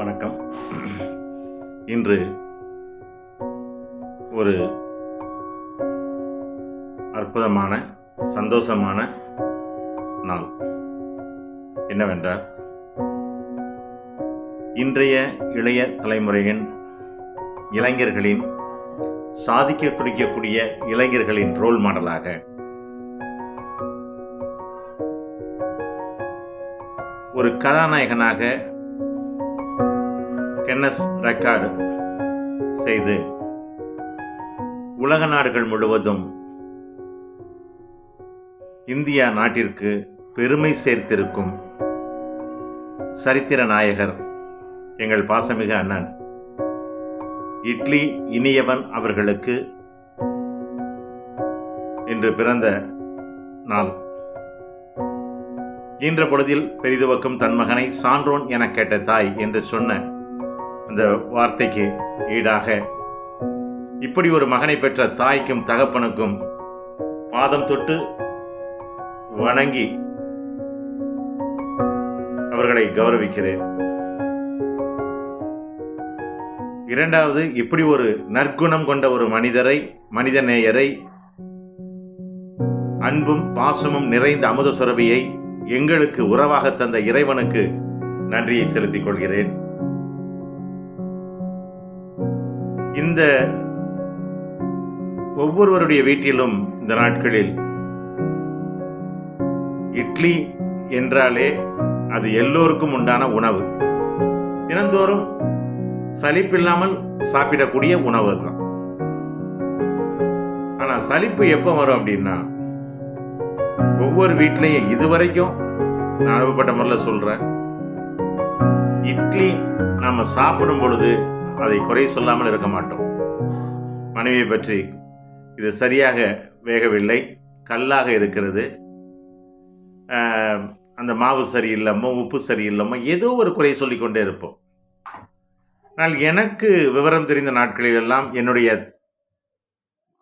வணக்கம். இன்று ஒரு அற்புதமான சந்தோஷமான நாள். என்னவென்றால், இன்றைய இளைய தலைமுறையின் இளைஞர்களின் சாதிக்க துடிக்கக்கூடிய இளைஞர்களின் ரோல் மாடலாக ஒரு கதாநாயகனாக கின்னஸ் ரெக்கார்டு செய்து உலக நாடுகள் முழுவதும் இந்தியா நாட்டிற்கு பெருமை சேர்த்திருக்கும் சரித்திர நாயகர் எங்கள் பாசமிகு அண்ணன் இட்லி இனியவன் அவர்களுக்கு இன்று பிறந்த நாள். ஈன்ற பொழுதில் பெரிதுவக்கும் தன் மகனை சான்றோன் என கேட்ட தாய் என்று சொன்ன அந்த வார்த்தைக்கு ஈடாக இப்படி ஒரு மகனை பெற்ற தாய்க்கும் தகப்பனுக்கும் பாதம் தொட்டு வணங்கி அவர்களை கௌரவிக்கிறேன். இரண்டாவது, இப்படி ஒரு நற்குணம் கொண்ட ஒரு மனித நேயரை, அன்பும் பாசமும் நிறைந்த அமுத சுரபியை எங்களுக்கு உறவாக தந்த இறைவனுக்கு நன்றியை செலுத்திக் கொள்கிறேன். இந்த ஒவ்வொருவருடைய வீட்டிலும் இந்த நாட்களில் இட்லி என்றாலே அது எல்லோருக்கும் உண்டான உணவு. தினந்தோறும் சலிப்பில்லாமல் சாப்பிடக்கூடிய உணவு தான். ஆனா சலிப்பு எப்போ வரும் அப்படின்னா, ஒவ்வொரு வீட்லையும் இதுவரைக்கும் நான் அனுபவப்பட்ட முறையில் சொல்றேன், இட்லி நம்ம சாப்பிடும் பொழுது அதை குறை சொல்லாமல் இருக்க மாட்டோம். மனைவியை பற்றி இது சரியாக வேகவில்லை, கல்லாக இருக்கிறது, அந்த மாவு சரியில்லாமோ உப்பு சரியில்லாமோ ஏதோ ஒரு குறை சொல்லிக்கொண்டே இருப்போம். ஆனால் எனக்கு விவரம் தெரிந்த நாட்களிலெல்லாம் என்னுடைய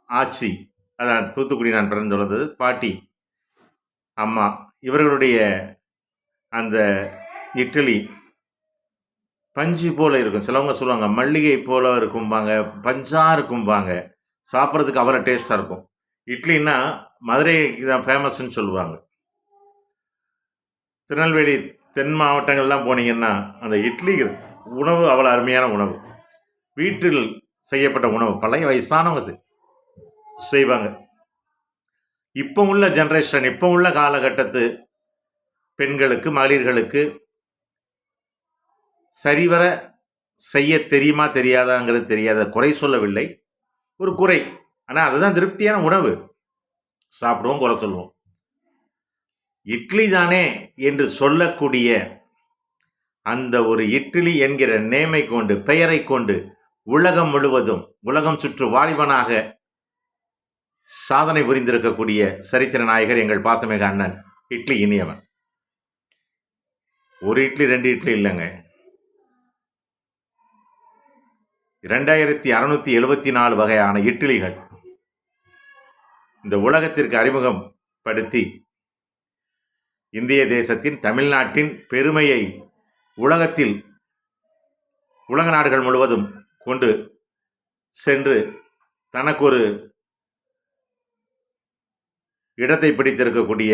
ஆட்சி, அதான் தூத்துக்குடி நான் பிறந்து வளர்ந்தது, பாட்டி அம்மா இவர்களுடைய அந்த இட்லி பஞ்சு போல் இருக்கும். சிலவங்க சொல்லுவாங்க மல்லிகை போல் இருக்கும்பாங்க, பஞ்சாக இருக்கும்பாங்க. சாப்பிட்றதுக்கு அவ்வளோ டேஸ்ட்டாக இருக்கும். இட்லின்னா மதுரைக்கு தான் ஃபேமஸ்ன்னு சொல்லுவாங்க. திருநெல்வேலி தென் மாவட்டங்கள்லாம் போனீங்கன்னா அந்த இட்லி உணவு அவ்வளோ அருமையான உணவு. வீட்டில் செய்யப்பட்ட உணவு பழைய வயசானவங்க செய்வாங்க. இப்போ உள்ள ஜென்ரேஷன், இப்போ உள்ள காலகட்டத்து பெண்களுக்கு, மகளிர்களுக்கு சரிவர செய்ய தெரியுமா தெரியாதாங்கிறது தெரியாத, குறை சொல்லவில்லை, ஒரு குறை. ஆனால் அதுதான் திருப்தியான உணவு. சாப்பிடுவோம், குறை சொல்லுவோம். இட்லி தானே என்று சொல்லக்கூடிய அந்த ஒரு இட்லி என்கிற நேமை கொண்டு, பெயரை கொண்டு உலகம் முழுவதும், உலகம் சுற்று வாலிபனாக சாதனை புரிந்திருக்கக்கூடிய சரித்திர நாயகர் எங்கள் பாசமிகு அண்ணன் இட்லி இனியவன். ஒரு இட்லி 2 இட்லி இல்லைங்க, 2674 வகையான இட்லிகள் இந்த உலகத்திற்கு அறிமுகப்படுத்தி இந்திய தேசத்தின், தமிழ்நாட்டின் பெருமையை உலகத்தில், உலக நாடுகள் முழுவதும் கொண்டு சென்று தனக்கு ஒரு இடத்தை பிடித்திருக்கக்கூடிய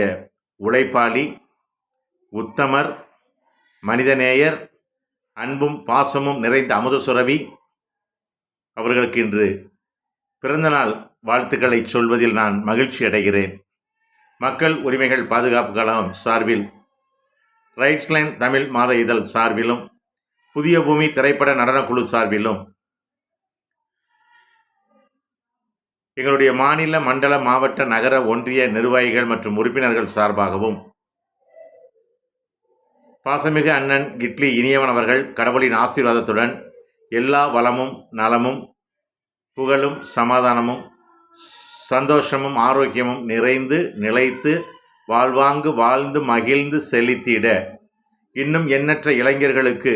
உழைப்பாளி, உத்தமர், மனிதநேயர், அன்பும் பாசமும் நிறைந்த அமுத சுரபி அவர்களுக்கு இன்று பிறந்தநாள் வாழ்த்துக்களை சொல்வதில் நான் மகிழ்ச்சி அடைகிறேன். மக்கள் உரிமைகள் பாதுகாப்பு கழகம் சார்பில், ரைட்ஸ் லைன் தமிழ் மாத இதழ் சார்பிலும், புதிய பூமி திரைப்பட நடனக்குழு சார்பிலும், எங்களுடைய மாநில, மண்டல, மாவட்ட, நகர, ஒன்றிய நிர்வாகிகள் மற்றும் உறுப்பினர்கள் சார்பாகவும் பாசமிகு அண்ணன் இட்லி இனியவன் அவர்கள் கடவுளின் ஆசீர்வாதத்துடன் எல்லா வளமும் நலமும் புகழும் சமாதானமும் சந்தோஷமும் ஆரோக்கியமும் நிறைந்து நிலைத்து வாழ்வாங்கு வாழ்ந்து மகிழ்ந்து செழித்திட, இன்னும் எண்ணற்ற இளைஞர்களுக்கு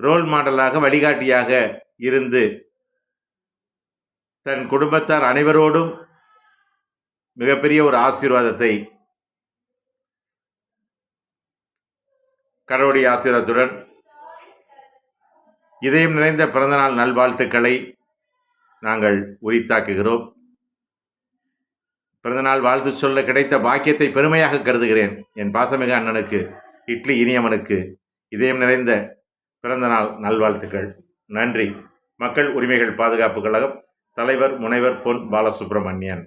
ரோல் மாடலாக, வழிகாட்டியாக இருந்து தன் குடும்பத்தார் அனைவரோடும் மிகப்பெரிய ஒரு ஆசீர்வாதத்தை கடவுளுடைய ஆசீர்வாதத்துடன் இதயம் நிறைந்த பிறந்தநாள் நல்வாழ்த்துக்களை நாங்கள் உரித்தாக்குகிறோம். பிறந்தநாள் வாழ்த்து சொல்ல கிடைத்த பாக்கியத்தை பெருமையாக கருதுகிறேன். என் பாசமிகு அண்ணனுக்கு, இட்லி இனியவனுக்கு இதயம் நிறைந்த பிறந்தநாள் நல்வாழ்த்துக்கள். நன்றி. மக்கள் உரிமைகள் பாதுகாப்பு கழகம், தலைவர் முனைவர் பொன் பாலசுப்ரமணியன்.